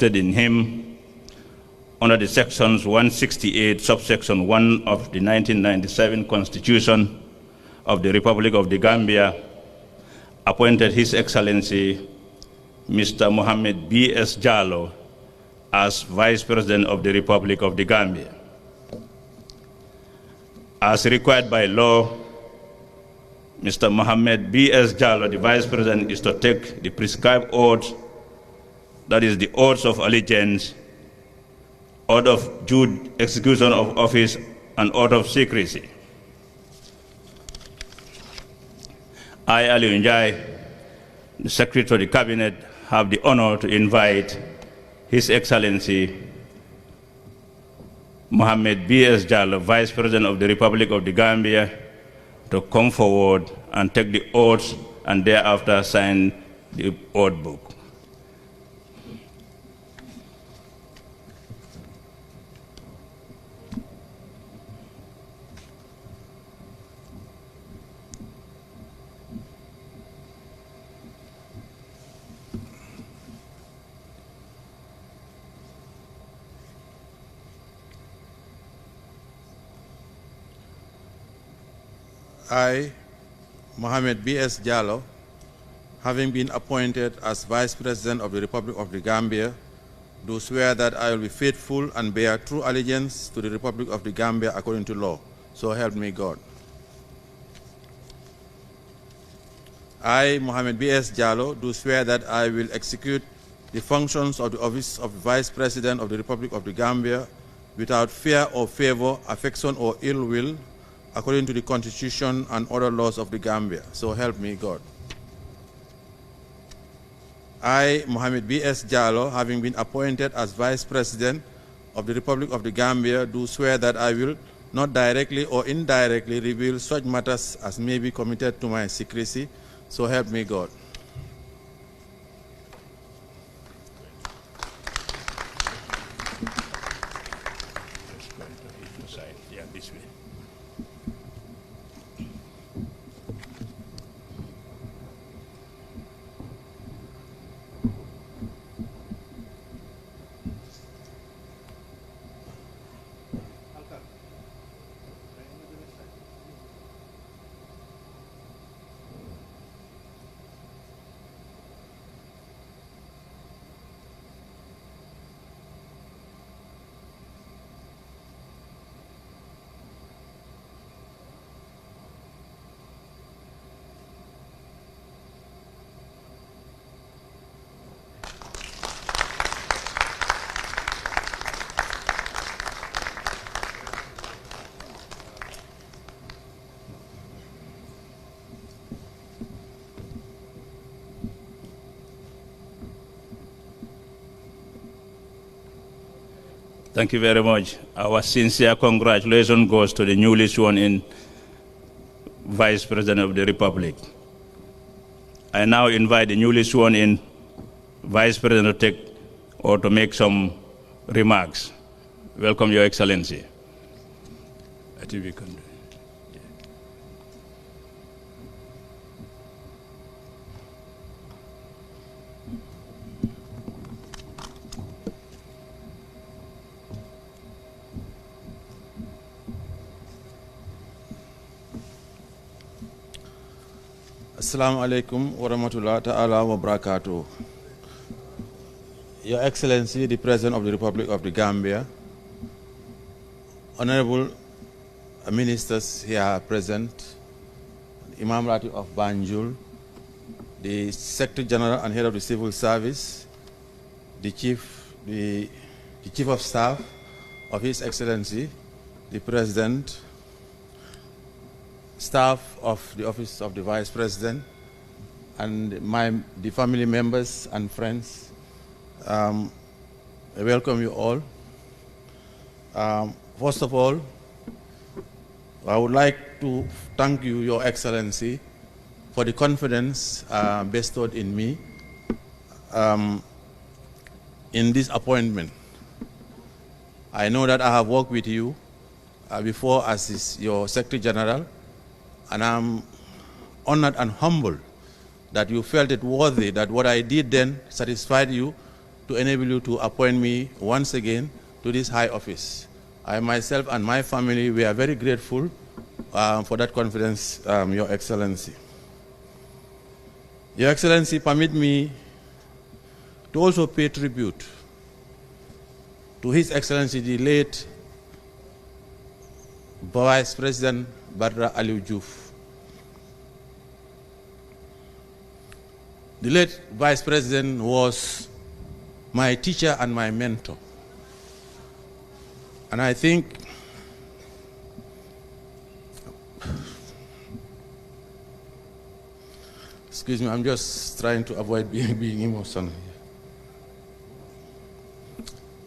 in him under the sections 168, subsection 1 of the 1997 Constitution of the Republic of the Gambia, appointed His Excellency Mr. Mubammed B.S. Jallow as Vice President of the Republic of the Gambia. As required by law, Mr. Mubammed B.S. Jallow, the Vice President, is to take the prescribed oath, that is the oaths of allegiance, oath of due execution of office, and oath of secrecy. I, Aliu Njai, the Secretary of the Cabinet, have the honor to invite His Excellency Mubammed B.S. Jallow, Vice President of the Republic of the Gambia, to come forward and take the oaths and thereafter sign the oath book. I, Mubammed B.S. Jallow, having been appointed as Vice President of the Republic of the Gambia, do swear that I will be faithful and bear true allegiance to the Republic of the Gambia according to law. So help me God. I, Mubammed B.S. Jallow, do swear that I will execute the functions of the office of Vice President of the Republic of the Gambia without fear or favor, affection or ill will, according to the Constitution and other laws of the Gambia. So help me God. I, Mubammed B.S. Jallow, having been appointed as Vice President of the Republic of the Gambia, do swear that I will not directly or indirectly reveal such matters as may be committed to my secrecy. So help me God. Thank you very much. Our sincere congratulations goes to the newly sworn-in Vice President of the Republic. I now invite the newly sworn-in Vice President to take or to make some remarks. Welcome, Your Excellency. I think we can do it. Assalamu alaikum wa rahmatullahi ta'ala wa barakatuh. Your Excellency, the President of the Republic of the Gambia, Honorable Ministers here present, Imam Ratib of Banjul, the Secretary General and Head of the Civil Service, the Chief of Staff of His Excellency, the President, staff of the Office of the Vice President, and the family members and friends. I welcome you all. First of all, I would like to thank you, Your Excellency, for the confidence bestowed in me in this appointment. I know that I have worked with you before as your Secretary General, and I'm honored and humbled that you felt it worthy, that what I did then satisfied you to enable you to appoint me once again to this high office. I myself and my family, we are very grateful for that confidence, Your Excellency. Your Excellency, permit me to also pay tribute to His Excellency, the late Vice President Badra Aliou Diouf. The late Vice President was my teacher and my mentor. And I think excuse me, I'm just trying to avoid being emotional.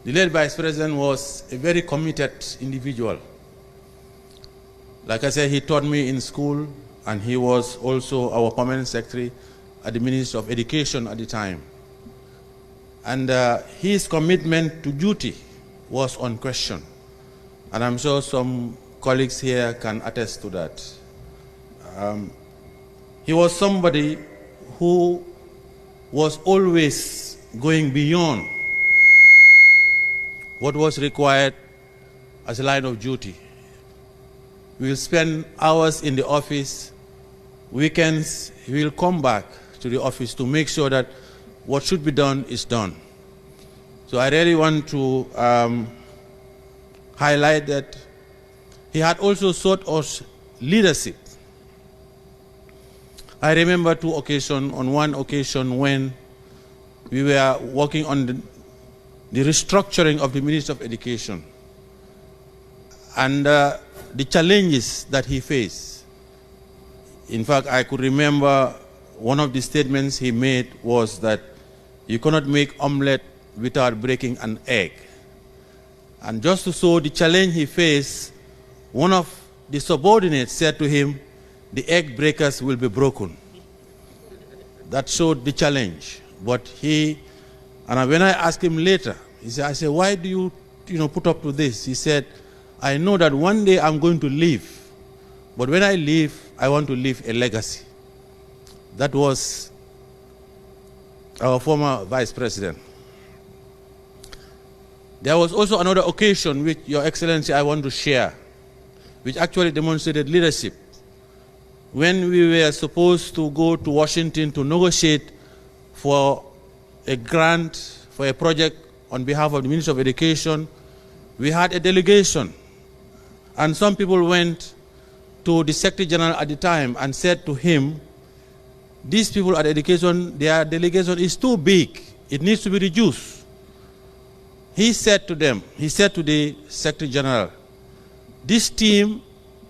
The late Vice President was a very committed individual. Like I said, he taught me in school, and he was also our permanent secretary at the Ministry of Education at the time. And his commitment to duty was unquestioned. And I'm sure some colleagues here can attest to that. He was somebody who was always going beyond what was required as a line of duty. We will spend hours in the office. Weekends, he will come back to the office to make sure that what should be done is done. So I really want to highlight that he had also sought us leadership. I remember on one occasion when we were working on the restructuring of the Ministry of Education, and the challenges that he faced. In fact, I could remember one of the statements he made was that you cannot make omelette without breaking an egg. And just to show the challenge he faced, one of the subordinates said to him, the egg breakers will be broken. That showed the challenge. But and when I asked him later, I said, why do you put up to this? He said, I know that one day I'm going to leave, but when I leave, I want to leave a legacy. That was our former Vice President. There was also another occasion which, Your Excellency, I want to share, which actually demonstrated leadership. When we were supposed to go to Washington to negotiate for a grant for a project on behalf of the Ministry of Education, we had a delegation. And some people went to the Secretary General at the time and said to him, these people at education, their delegation is too big. It needs to be reduced. He said to them, he said to the Secretary General, this team,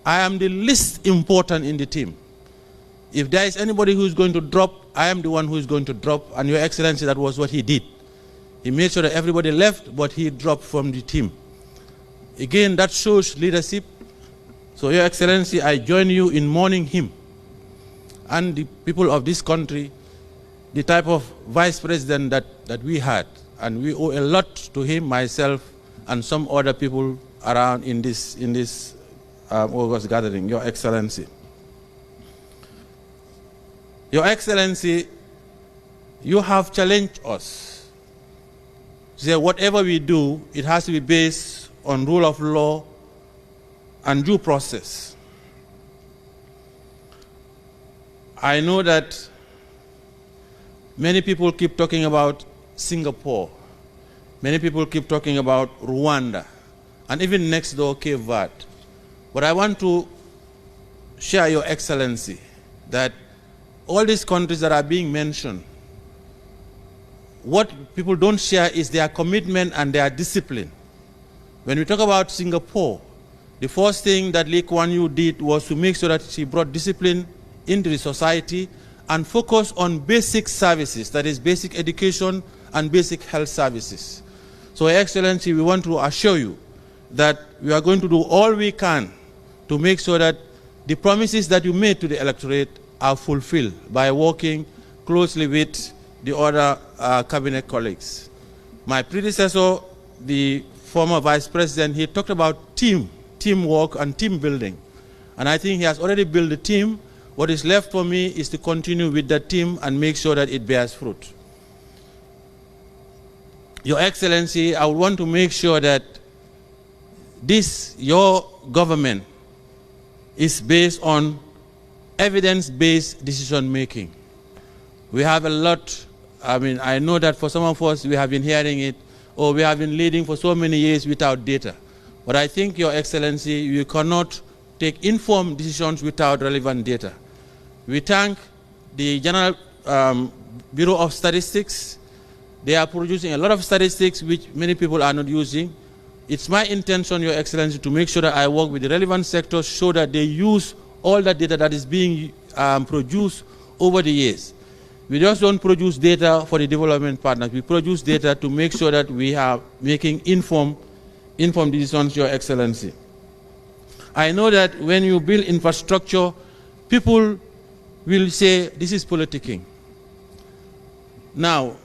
I am the least important in the team. If there is anybody who is going to drop, I am the one who is going to drop. And Your Excellency, that was what he did. He made sure that everybody left, but he dropped from the team. Again, that shows leadership. So, Your Excellency, I join you in mourning him and the people of this country, the type of vice president that we had. And we owe a lot to him, myself, and some other people around in this August gathering, Your Excellency. Your Excellency, you have challenged us. Say whatever we do, it has to be based on rule of law and due process. I know that many people keep talking about Singapore. Many people keep talking about Rwanda, and even next door, Cape Verde. But I want to share, Your Excellency, that all these countries that are being mentioned, what people don't share is their commitment and their discipline. When we talk about Singapore, the first thing that Lee Kuan Yew did was to make sure that she brought discipline into the society and focus on basic services, that is basic education and basic health services. So, Your Excellency, we want to assure you that we are going to do all we can to make sure that the promises that you made to the electorate are fulfilled by working closely with the other cabinet colleagues. My predecessor, the former vice president, he talked about teamwork and team building. And I think he has already built a team. What is left for me is to continue with that team and make sure that it bears fruit. Your Excellency, I want to make sure that your government is based on evidence-based decision-making. We have a lot, I know that for some of us, we have been hearing it, or we have been leading for so many years without data. But I think, Your Excellency, you cannot take informed decisions without relevant data. We thank the General Bureau of Statistics. They are producing a lot of statistics which many people are not using. It's my intention, Your Excellency, to make sure that I work with the relevant sectors so that they use all that data that is being produced over the years. We just don't produce data for the development partners. We produce data to make sure that we are making informed decisions, Your Excellency. I know that when you build infrastructure, people will say this is politicking. Now,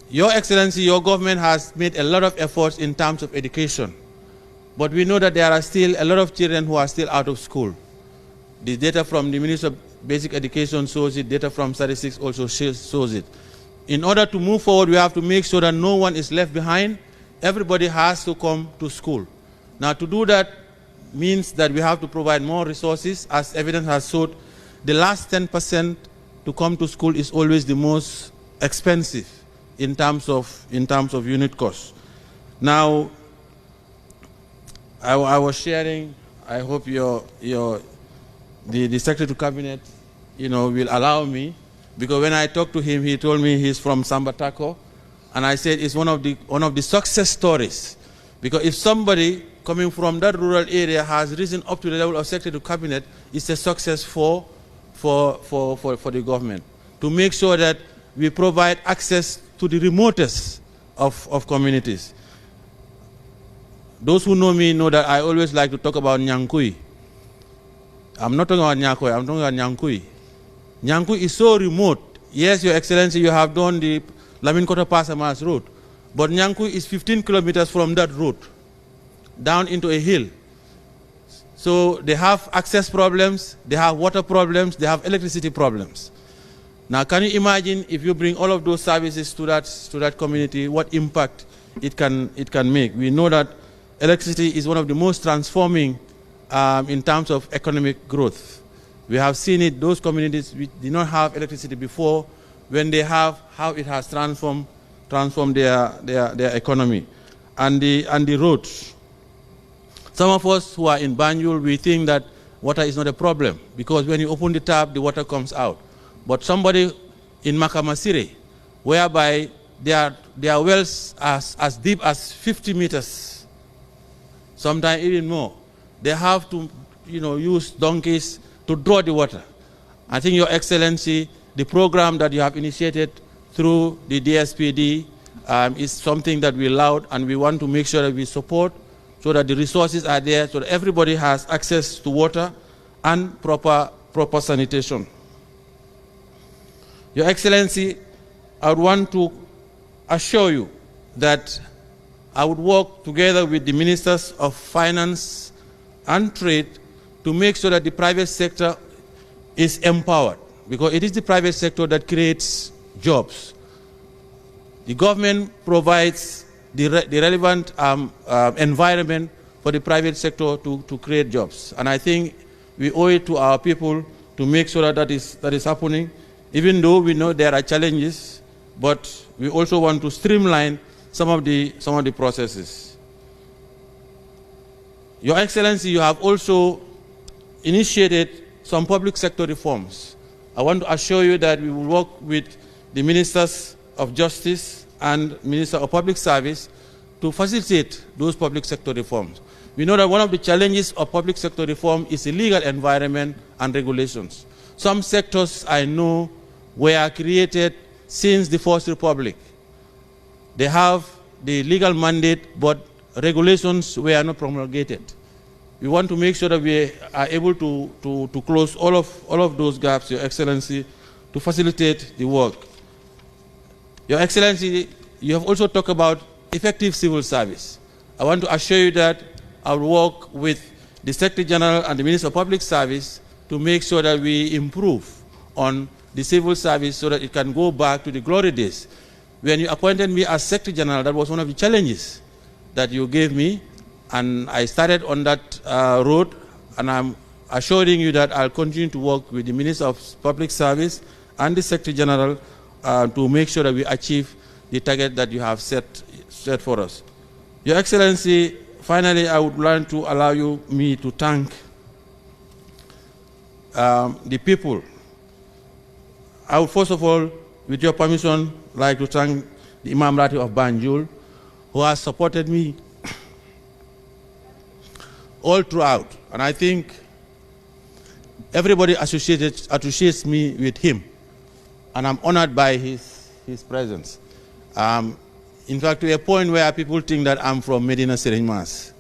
Your Excellency, your government has made a lot of efforts in terms of education. But we know that there are still a lot of children who are still out of school. The data from the Ministry of Basic Education shows it, data from statistics also shows it. In order to move forward, we have to make sure that no one is left behind. Everybody has to come to school. Now, to do that means that we have to provide more resources. As evidence has showed, the last 10% to come to school is always the most expensive in terms of unit cost. Now, I was sharing, I hope the Secretary to Cabinet, will allow me, because when I talked to him, he told me he's from Sambatako, and I said it's one of the success stories, because if somebody coming from that rural area has risen up to the level of Secretary to Cabinet, it's a success for the government, to make sure that we provide access to the remotest of communities. Those who know me know that I always like to talk about Nyankui. I'm not talking about Nyakoi, I'm talking about Nyankui. Nyankui is so remote. Yes, Your Excellency, you have done the Laminkota Pasamas road, but Nyankui is 15 kilometers from that road, down into a hill. So they have access problems, they have water problems, they have electricity problems. Now, can you imagine if you bring all of those services to that community, what impact it can make? We know that electricity is one of the most transforming in terms of economic growth. We have seen it, those communities which did not have electricity before, when they have, how it has transformed their economy. And the roads. Some of us who are in Banjul, we think that water is not a problem, because when you open the tap, the water comes out. But somebody in Makamasire, whereby their wells are as deep as 50 meters, sometimes even more, they have to use donkeys to draw the water. I think, Your Excellency, the program that you have initiated through the DSPD is something that we allowed, and we want to make sure that we support so that the resources are there, so that everybody has access to water and proper sanitation. Your Excellency, I would want to assure you that I would work together with the Ministers of Finance and Trade to make sure that the private sector is empowered, because it is the private sector that creates jobs. The government provides the relevant environment for the private sector to create jobs. And I think we owe it to our people to make sure that is happening, even though we know there are challenges, but we also want to streamline some of the processes. Your Excellency, you have also initiated some public sector reforms. I want to assure you that we will work with the Ministers of Justice and Minister of Public Service to facilitate those public sector reforms. We know that one of the challenges of public sector reform is the legal environment and regulations. Some sectors I know were created since the First Republic. They have the legal mandate, but regulations were not promulgated. We want to make sure that we are able to close all of those gaps, Your Excellency, to facilitate the work. Your Excellency, you have also talked about effective civil service. I want to assure you that I will work with the Secretary General and the Minister of Public Service to make sure that we improve on the civil service so that it can go back to the glory days. When you appointed me as Secretary General, that was one of the challenges that you gave me, and I started on that road, and I'm assuring you that I'll continue to work with the Minister of Public Service and the Secretary General to make sure that we achieve the target that you have set for us. Your Excellency, finally, I would like to allow me to thank the people. I would first of all, with your permission, like to thank the Imam Ratib of Banjul, who has supported me all throughout. And I think everybody associates me with him. And I'm honored by his presence. In fact, to a point where people think that I'm from Medina Serigne Mas.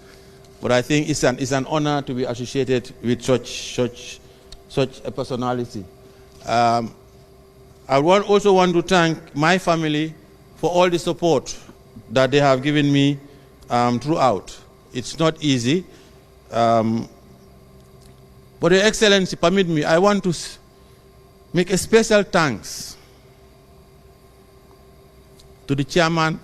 But I think it's an honor to be associated with such a personality. I also want to thank my family for all the support that they have given me throughout. It's not easy. But Your Excellency, permit me, I want to make a special thanks to the chairman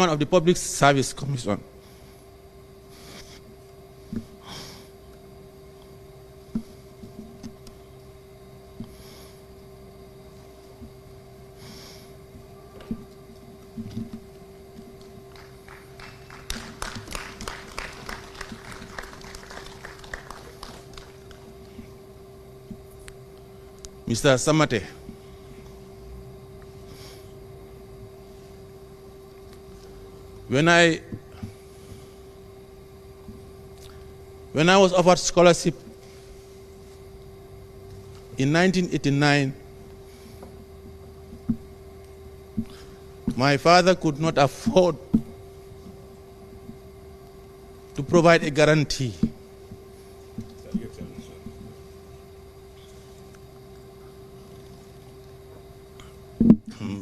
of the Public Service Commission. Mr. Samate, when I was offered scholarship in 1989, my father could not afford to provide a guarantee.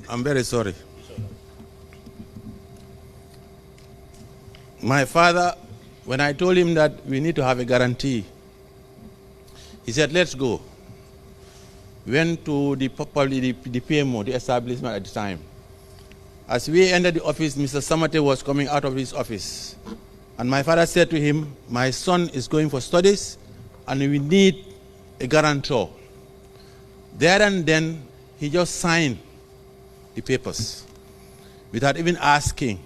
I'm very sorry. My father, when I told him that we need to have a guarantee, he said, let's go. Went to the PMO, the establishment at the time. As we entered the office, Mr. Samate was coming out of his office. And my father said to him, my son is going for studies and we need a guarantor. There and then, he just signed the papers without even asking.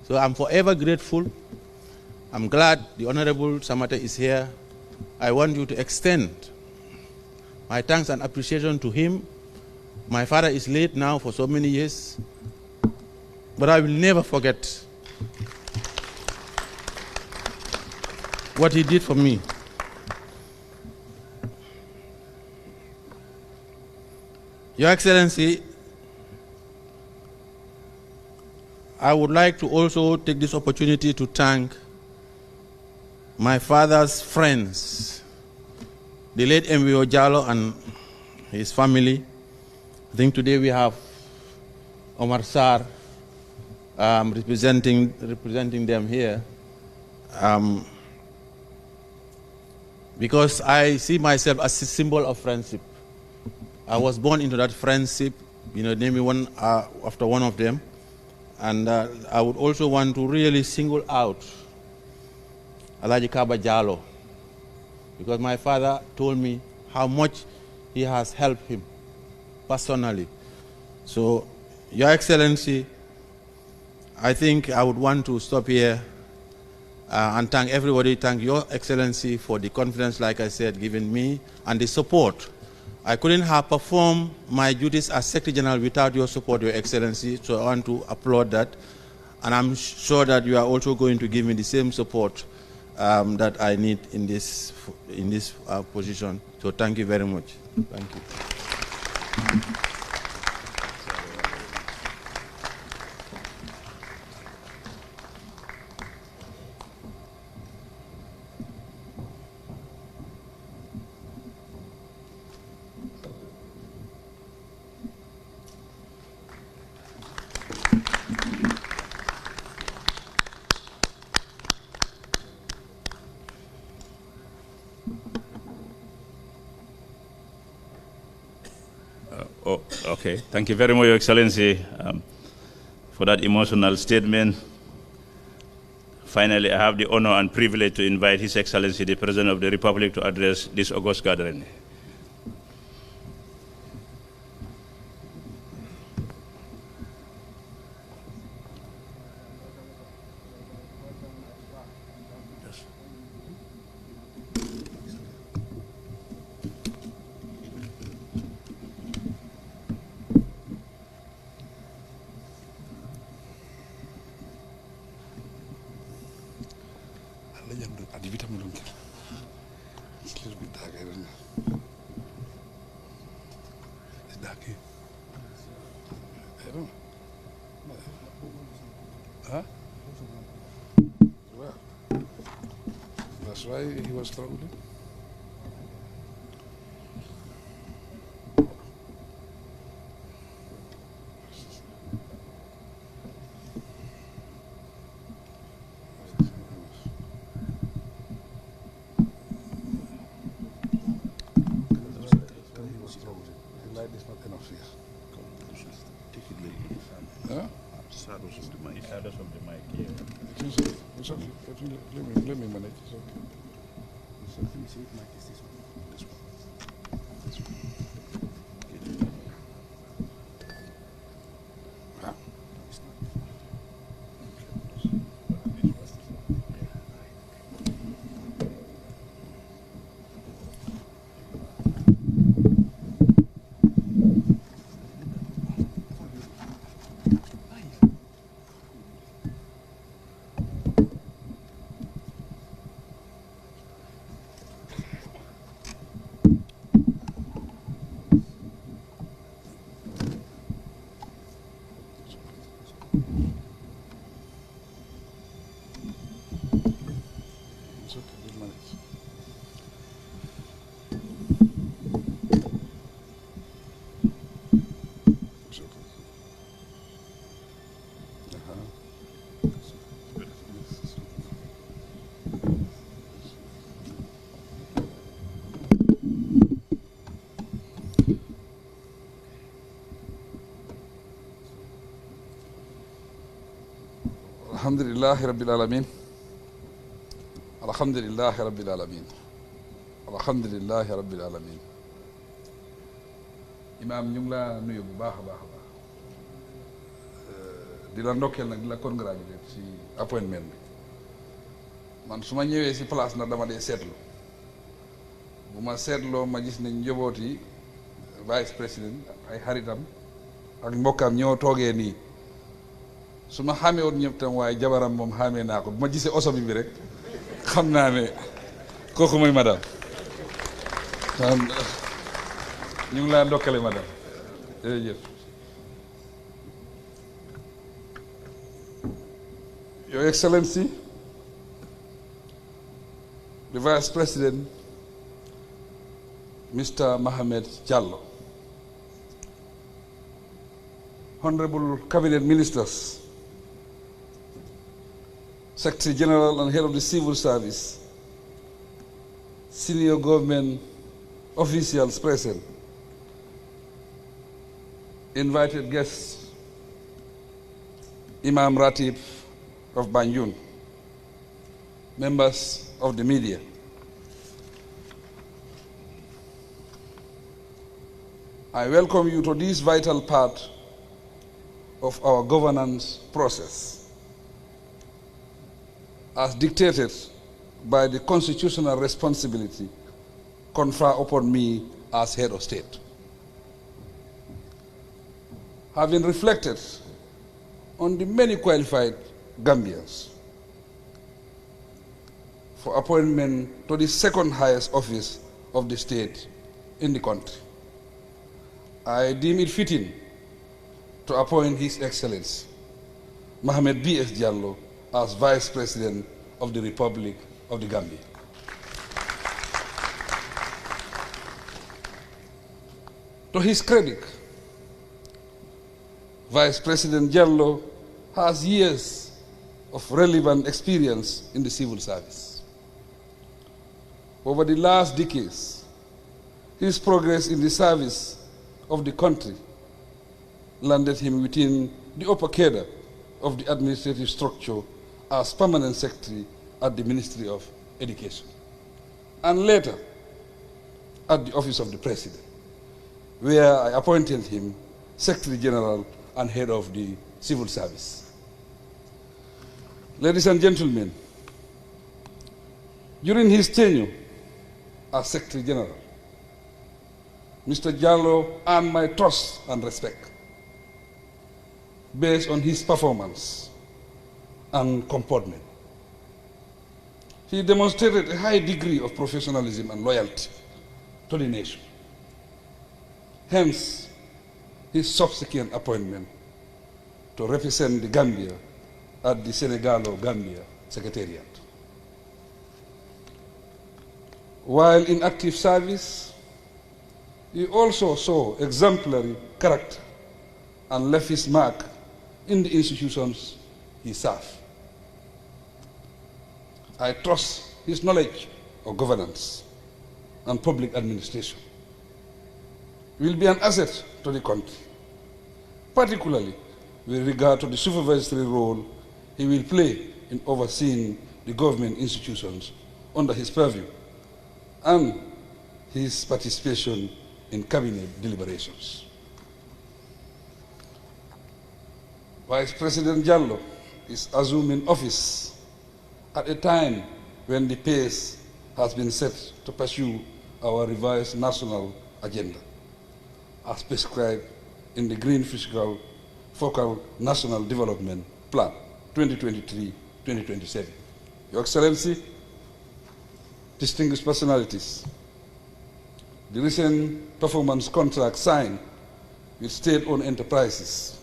So I'm forever grateful. I'm glad the Honorable Samate is here. I want you to extend my thanks and appreciation to him. My father is late now for so many years, but I will never forget. what he did for me. Your Excellency, I would like to also take this opportunity to thank my father's friends, the late MVO Jallow and his family. I think today we have Omar Sarr representing them here. Because I see myself as a symbol of friendship. I was born into that friendship, name me one after one of them. And I would also want to really single out Alhaji Kaba Jallow, because my father told me how much he has helped him personally. So, Your Excellency, I think I would want to stop here and thank everybody, thank Your Excellency for the confidence, like I said, given me, and the support. I couldn't have performed my duties as Secretary General without your support, Your Excellency, so I want to applaud that. And I'm sure that you are also going to give me the same support that I need in this position. So thank you very much. Thank you. Okay, thank you very much, Your Excellency, for that emotional statement. Finally, I have the honor and privilege to invite His Excellency, the President of the Republic, to address this august gathering. That's why he was struggling. The light is not enough here. Huh? Shadows of the mic. Shadows of the mic, yeah. It's okay. Let me manage. It's okay. It's okay. This one. This one. Huh? It's okay. We'll manage. It's okay. Alhamdulillahi Rabbil Alameen. Alhamdulillahi Rabbil Alameen. Alhamdulillahi Rabbil Alameen. Imaam ñu ngi laa nuyu bu baax a baax a baax di la ndokkeel nag di la congratulate ci appointment bi man su ma ñëwee si place nag dama dee seetlu bu ma seetloo ma gis ne njaboot yi vice président ay xaritam ak mbokkam ñoo toogee nii su ma xamee woon ñëpp tam waaye jabaram moom xamee naa ko bu ma gisee oso bi rek xam naa ne kooku mooy madame ñu ngi laa ndokkale madame jërëjëf. Your Excellency, the Vice President, Mr. Mubammed Jallow, Honorable Cabinet Ministers, Secretary General and Head of the Civil Service, senior government officials present, invited guests, Imam Ratib of Banjul, members of the media. I welcome you to this vital part of our governance process, as dictated by the constitutional responsibility conferred upon me as head of state. Having reflected on the many qualified Gambians for appointment to the second highest office of the state in the country, I deem it fitting to appoint His Excellency Mubammed B.S. Jallow as Vice President of the Republic of the Gambia. To his credit, Vice President Jallow has years of relevant experience in the civil service. Over the last decades, his progress in the service of the country landed him within the upper cadre of the administrative structure as Permanent Secretary at the Ministry of Education, and later at the Office of the President, where I appointed him Secretary General and Head of the Civil Service. Ladies and gentlemen, during his tenure as Secretary General, Mr. Jallow earned my trust and respect based on his performance and comportment. He demonstrated a high degree of professionalism and loyalty to the nation. Hence, his subsequent appointment to represent the Gambia at the Senegalo-Gambia Secretariat. While in active service, he also saw exemplary character and left his mark in the institutions he served. I trust his knowledge of governance and public administration will be an asset to the country, particularly with regard to the supervisory role he will play in overseeing the government institutions under his purview and his participation in cabinet deliberations. Vice President Jallow is assuming office at a time when the pace has been set to pursue our revised national agenda, as prescribed in the Green Fiscal Focal National Development Plan 2023-2027. Your Excellency, distinguished personalities, the recent performance contract signed with state-owned enterprises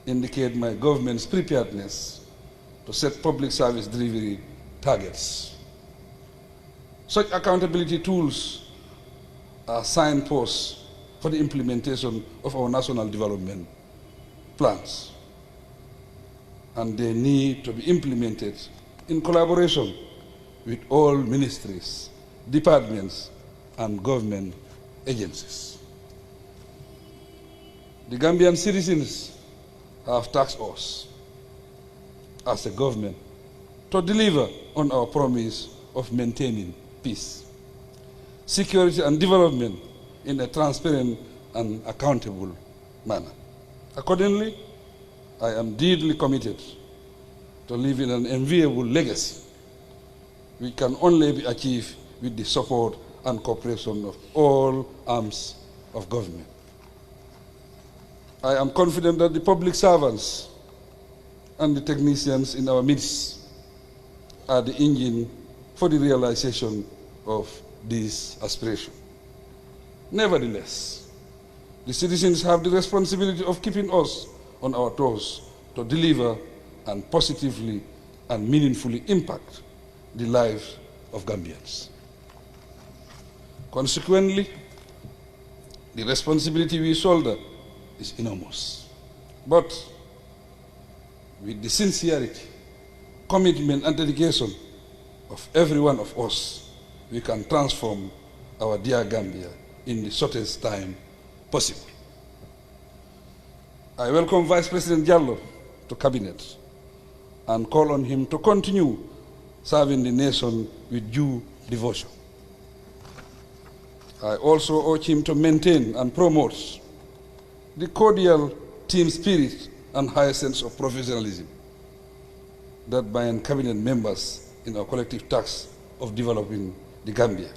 indicate my government's preparedness to set public service delivery targets. Such accountability tools are signposts for the implementation of our national development plans, and they need to be implemented in collaboration with all ministries, departments, and government agencies. The Gambian citizens have tasked us as a government to deliver on our promise of maintaining peace, security, and development in a transparent and accountable manner. Accordingly, I am deeply committed to leaving an enviable legacy which can only be achieved with the support and cooperation of all arms of government. I am confident that the public servants and the technicians in our midst are the engine for the realization of this aspiration. Nevertheless, the citizens have the responsibility of keeping us on our toes to deliver and positively and meaningfully impact the lives of Gambians. Consequently, the responsibility we shoulder is enormous. But with the sincerity, commitment, and dedication of every one of us, we can transform our dear Gambia in the shortest time possible. I welcome Vice President Jallow to Cabinet and call on him to continue serving the nation with due devotion. I also urge him to maintain and promote the cordial team spirit and high sense of professionalism that bind Cabinet members in our collective task of developing the Gambia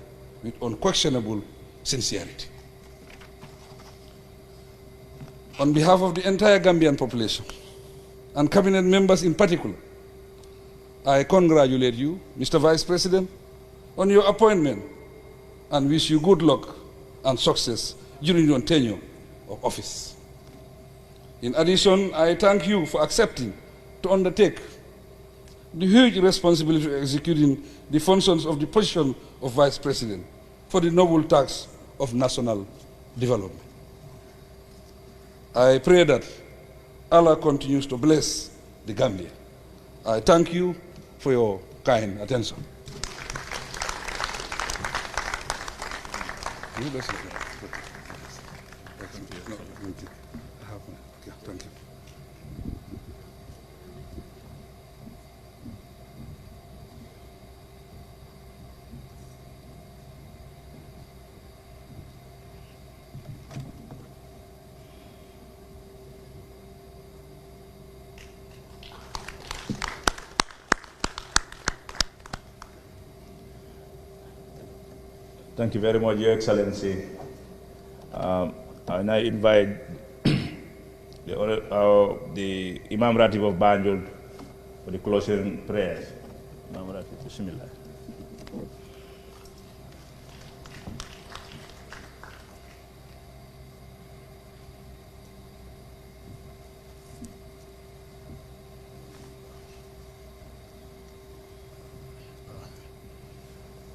with unquestionable sincerity. On behalf of the entire Gambian population, and Cabinet members in particular, I congratulate you, Mr. Vice President, on your appointment and wish you good luck and success during your tenure of office. In addition, I thank you for accepting to undertake the huge responsibility of executing the functions of the position of Vice President for the noble task of national development. I pray that Allah continues to bless the Gambia. I thank you for your kind attention. Thank you. Thank you very much, Your Excellency. And I invite the Imam Ratib of Banjul for the closing prayers. Imam Ratib, Bismillah.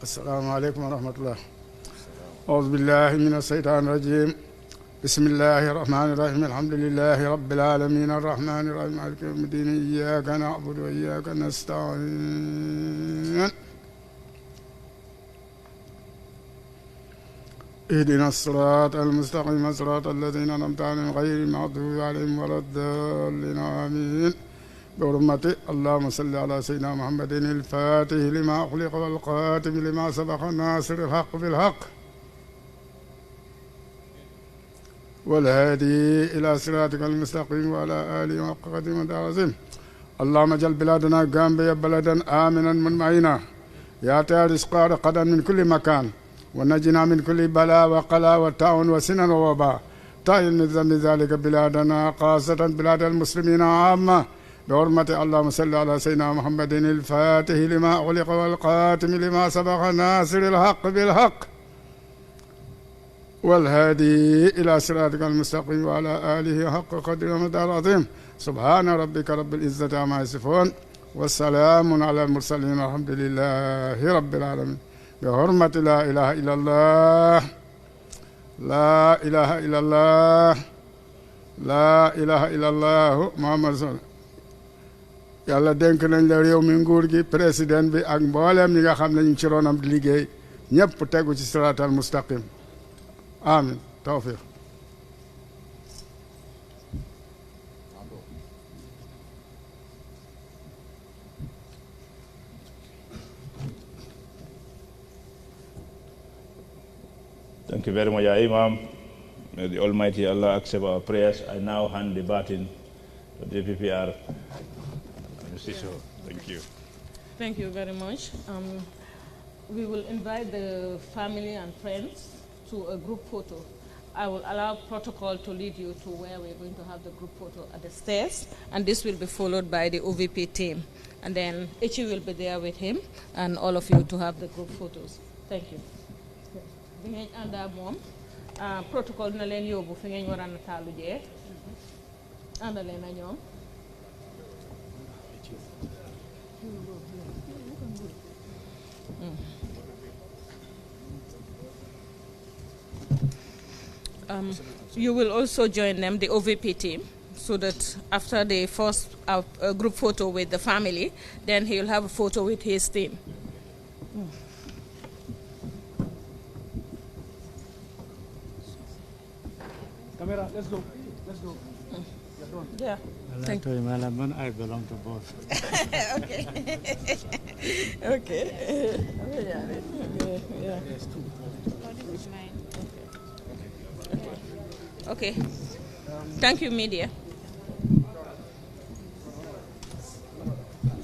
السلام عليكم ورحمة الله. أعوذ بالله من الشيطان الرجيم. بسم الله الرحمن الرحيم. الحمد لله رب العالمين الرحمن الرحيم مالك يوم الدين إياك نعبد وإياك نستعين. اهدنا الصراط المستقيم صراط الذين أنعمت عليهم غير المغضوب عليهم ولا الضالين آمين. برحمة اللهم صل على سيدنا محمد الفاتح لما أخلق والقاتم لما سبق الناصر الحق بالحق والهادي إلى صراطك المستقيم وعلى آله حق قدر العظيم. اللهم اجعل بلادنا غامبيا بلدا آمنا مطمئنا يأتي رزقا رغدا من كل مكان ونجنا من كل بلاء وقلاء وطاعون وسنن ووباء. تعين من ذلك بلادنا خاصة بلاد المسلمين عامة بحرمة اللهم صل على سيدنا محمد الفاتح لما أغلق والقاتم لما سبق ناصر الحق بالحق والهادي إلى صراطك المستقيم وعلى آله حق قدر ومقدار العظيم. سبحان ربك رب العزة عما يصفون والسلام على المرسلين الحمد لله رب العالمين. بحرمة لا إله إلا الله لا إله إلا الله لا إله إلا الله محمد رسول الله. yàlla dénk nañ la réew mi nguur gi président bi ak mboolem ñi nga xam ne ñu ci ronam di liggéey ñëpp tegu ci siraatal mustaqim amin tawfiq. Thank you very much, Imam. May the Almighty Allah accept our prayers. I now hand the baton to the PPR. Thank you. Thank you very much. We will invite the family and friends to a group photo I will allow protocol to lead you to where we're going to have the group photo at the stairs, and this will be followed by the OVP team. And then Ichi will be there with him, and all of you to have the group photos. Thank you. Protocol na len yobu fi ngeen wara natalu je andale na ñoom you will also join them, the OVP team, so that after the first group photo with the family, then he will have a photo with his team. Camera, let's go. Let's go. Yeah. Thank you. I belong to both. Okay. Okay. Yeah. Okay. Thank you, media.